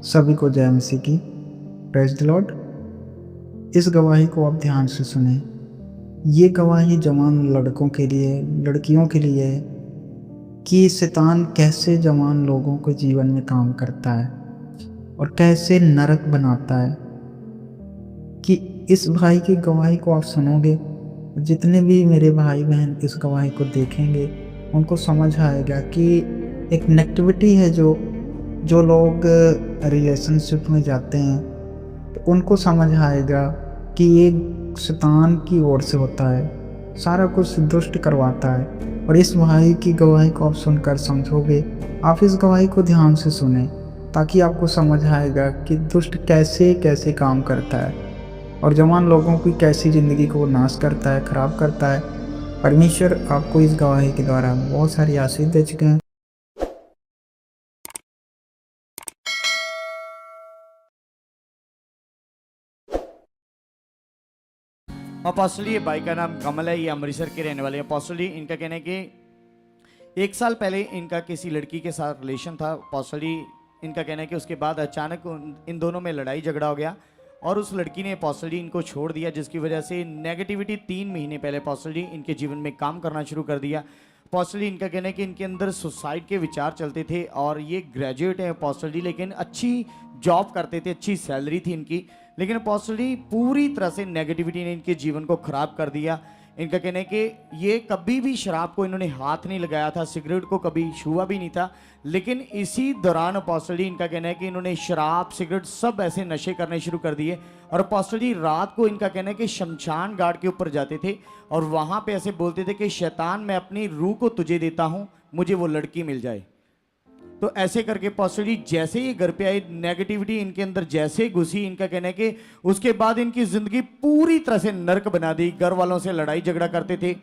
सभी को जय मसीह की। Praise the Lord. इस गवाही को आप ध्यान से सुने। ये गवाही जवान लड़कों के लिए, लड़कियों के लिए है कि शैतान कैसे जवान लोगों के जीवन में काम करता है और कैसे नरक बनाता है। कि इस भाई की गवाही को आप सुनोगे, जितने भी मेरे भाई बहन इस गवाही को देखेंगे उनको समझ आएगा कि एक नेगेटिविटी है जो लोग रिलेशनशिप में जाते हैं, तो उनको समझ आएगा कि ये शैतान की ओर से होता है, सारा कुछ दुष्ट करवाता है। और इस भाई की गवाही को आप सुनकर समझोगे। आप इस गवाही को ध्यान से सुने ताकि आपको समझ आएगा कि दुष्ट कैसे कैसे काम करता है और जवान लोगों की कैसी ज़िंदगी को नाश करता है, ख़राब करता है। परमेश्वर आपको इस गवाही के द्वारा बहुत सारी आशीष दे चुके हैं। अपोस्टल ये भाई का नाम कमल है, ये अमृतसर के रहने वाले हैं। अपोस्टल इनका कहना है कि 1 साल पहले इनका किसी लड़की के साथ रिलेशन था। अपोस्टल इनका कहना है कि उसके बाद अचानक इन दोनों में लड़ाई झगड़ा हो गया और उस लड़की ने अपोस्टल इनको छोड़ दिया, जिसकी वजह से नेगेटिविटी 3 महीने पहले अपोस्टल इनके जीवन में काम करना शुरू कर दिया। अपोस्टल इनका कहना है कि इनके अंदर सुसाइड के विचार चलते थे और ये ग्रेजुएट है अपोस्टल, लेकिन अच्छी जॉब करते थे, अच्छी सैलरी थी इनकी, लेकिन अपोस्टल पूरी तरह से नेगेटिविटी ने इनके जीवन को खराब कर दिया। इनका कहना है कि ये कभी भी शराब को इन्होंने हाथ नहीं लगाया था, सिगरेट को कभी छुआ भी नहीं था, लेकिन इसी दौरान अपोस्टल इनका कहना है कि इन्होंने शराब सिगरेट सब ऐसे नशे करने शुरू कर दिए। और अपोस्टल रात को इनका कहना है कि शमशान घाट के ऊपर जाते थे और वहां पे ऐसे बोलते थे कि शैतान मैं अपनी रूह को तुझे देता हूं, मुझे वो लड़की मिल जाए। तो ऐसे करके अपोस्टल जैसे ही घर पे आई, नेगेटिविटी इनके अंदर जैसे घुसी, इनका कहना है कि उसके बाद इनकी जिंदगी पूरी तरह से नर्क बना दी। घर वालों से लड़ाई झगड़ा करते थे,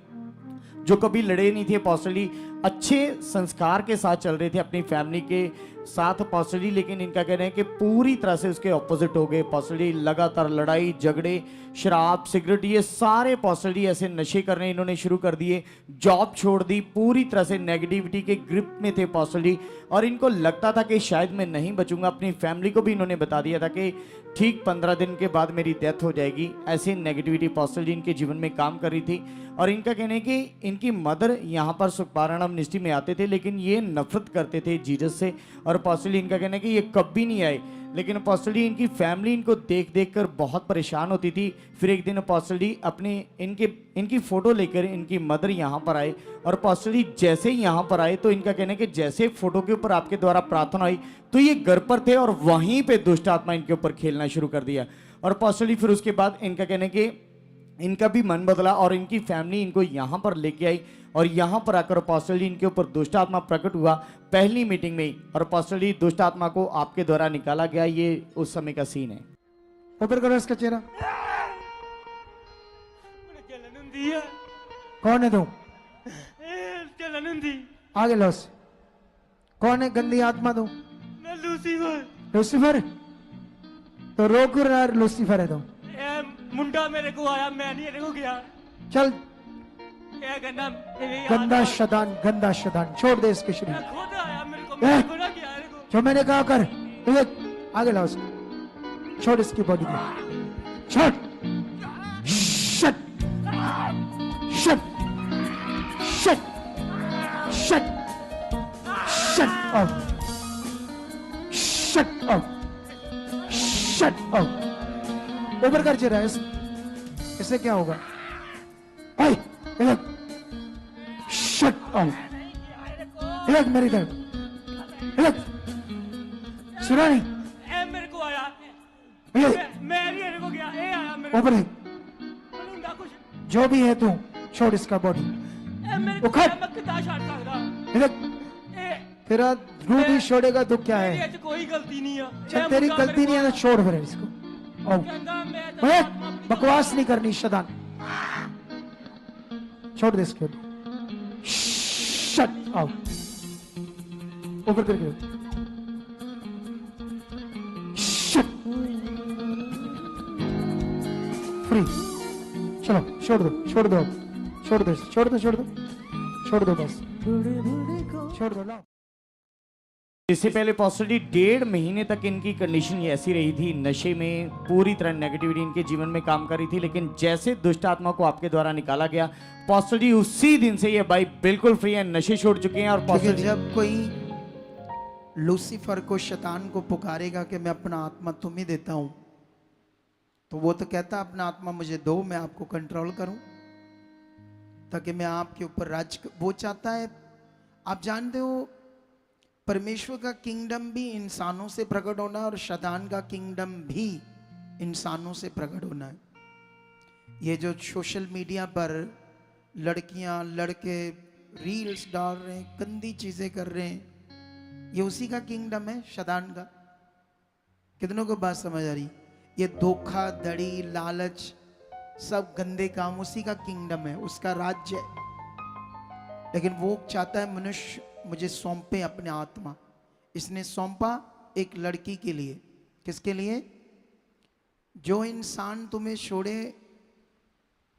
जो कभी लड़े नहीं थे। अपोस्टल अच्छे संस्कार के साथ चल रहे थे अपनी फैमिली के साथ अपोस्टल, लेकिन इनका कहना है कि पूरी तरह से उसके ऑपोजिट हो गए। अपोस्टल लगातार लड़ाई झगड़े, शराब सिगरेट, ये सारे अपोस्टल ऐसे नशे करने इन्होंने शुरू कर दिए। जॉब छोड़ दी, पूरी तरह से नेगेटिविटी के ग्रिप में थे अपोस्टल और इनको लगता था कि शायद मैं नहीं बचूंगा। अपनी फैमिली को भी इन्होंने बता दिया था कि ठीक 15 दिन के बाद मेरी डेथ हो जाएगी। ऐसे नेगेटिविटी अपोस्टल इनके जीवन में काम कर रही थी। और इनका कहना है कि इनकी मदर यहाँ पर सुखपारायण मिनिस्ट्री में आते थे, लेकिन ये नफरत करते थे जीसस से। और अपोस्टल इनका कहना है कि ये कभी नहीं आए, लेकिन अपोस्टल इनकी फैमिली इनको देख देख कर बहुत परेशान होती थी। फिर एक दिन अपोस्टल अपने इनकी फोटो लेकर इनकी मदर यहाँ पर आए और अपोस्टल जैसे ही यहाँ पर आए तो इनका कहना है कि जैसे फोटो के ऊपर आपके द्वारा प्रार्थना आई तो ये घर पर थे और वहीं पे दुष्ट आत्मा इनके ऊपर खेलना शुरू कर दिया। और अपोस्टल फिर उसके बाद इनका कहना है कि इनका भी मन बदला और इनकी फैमिली इनको यहाँ पर लेके आई और यहाँ पर आकर अपोस्टल इनके ऊपर दुष्ट आत्मा प्रकट हुआ पहली मीटिंग में ही। और अपोस्टल दुष्ट आत्मा को आपके द्वारा निकाला गया। ये उस समय का सीन है। ऊपर करो इसका चेहरा। कौन है तू? आगे लॉस। कौन है गंदी आत्मा तू? लूसीफर। तो रोक रहा लूसीफर है तो मुंडा मेरे को आया, मैं नहीं को गया। चल गंदा गंदा शैतान छोड़ दे इसके शरीर। खुद आया मेरे को, मैं को ना किया मेरे को। जो मैंने कहा कर। आगे लाओ उसको, छोड़ इसकी बॉडी को, छोड़। Shut shut shut shut shut off shut off shut off. ऊपर कर रहा है इससे क्या होगा? Shut off. मेरी तरफ सुना नहीं? मेरे को आया, मैं नहीं को गया, ए आया मेरे ऊपर है। कुछ जो भी है तू छोड़ इसका बॉडी। उखड़ मैं कितना छाड़ सकदा। तेरा रूह भी छोड़ेगा तो क्या है? मेरी कोई गलती नहीं है। जब तेरी गलती नहीं है तो छोड़ फिर इसको। बकवास नहीं करनी शैतान, छोड़ दे इसको। Shut out. ऊपर करके शट फ्री। चलो छोड़ दो छोड़ दो छोड़ दो छोड़ दो छोड़ दो छोड़ दो बस छोड़ दो। इससे पहले पॉसिबली 1.5 महीने तक इनकी कंडीशन ये ऐसी रही थी, नशे में पूरी तरह नेगेटिविटी इनके जीवन में काम कर रही थी। लेकिन जैसे दुष्ट आत्मा को आपके द्वारा निकाला गया, पॉसिबली उसी दिन से ये भाई बिल्कुल फ्री है, नशे छोड़ चुके हैं। और क्योंकि पॉसिबली जब कोई लूसीफर को, शैतान को पुकारेगा कि मैं अपना आत्मा तुम ही देता हूं, तो वो तो कहता अपना आत्मा मुझे दो, मैं आपको कंट्रोल करूं ताकि मैं आपके ऊपर वो चाहता है। आप जानते हो परमेश्वर का किंगडम भी इंसानों से प्रकट होना है और शैतान का किंगडम भी इंसानों से प्रकट होना है। ये जो सोशल मीडिया पर लड़कियां लड़के रील्स डाल रहे हैं, गंदी चीजें कर रहे हैं, ये उसी का किंगडम है, शैतान का। कितनों को बात समझ आ रही? ये धोखाधड़ी, लालच, सब गंदे काम उसी का किंगडम है, उसका राज्य है। लेकिन वो चाहता है मनुष्य मुझे सौंपे अपने आत्मा। इसने सौंपा एक लड़की के लिए। किसके लिए? जो इंसान तुम्हें छोड़े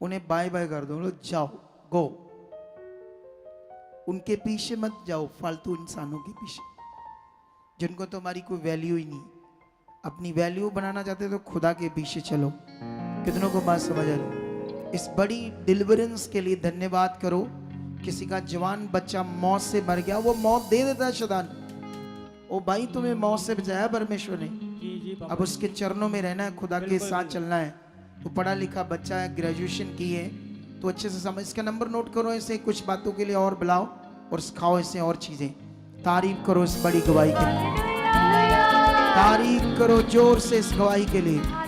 उन्हें बाय बाय कर दो, जाओ, गो। उनके पीछे मत जाओ, फालतू इंसानों के पीछे जिनको तुम्हारी कोई वैल्यू ही नहीं। अपनी वैल्यू बनाना चाहते तो खुदा के पीछे चलो। कितनों को बात समझ आ रही? इस बड़ी डिलीवरेंस के लिए धन्यवाद करो। किसी का जवान बच्चा मौत से मर गया, वो मौत दे देता है शैतान। ओ भाई, तुम्हें मौत से बचाया परमेश्वर ने, अब उसके चरणों में रहना है, खुदा के साथ चलना है। तो पढ़ा लिखा बच्चा है, ग्रेजुएशन की है, तो अच्छे से समझ, इसका नंबर नोट करो, ऐसे कुछ बातों के लिए और बुलाओ और सिखाओ इसे और चीजें। तारीफ करो इस बड़ी गवाही के लिए, तारीफ करो जोर से इस गवाही के लिए।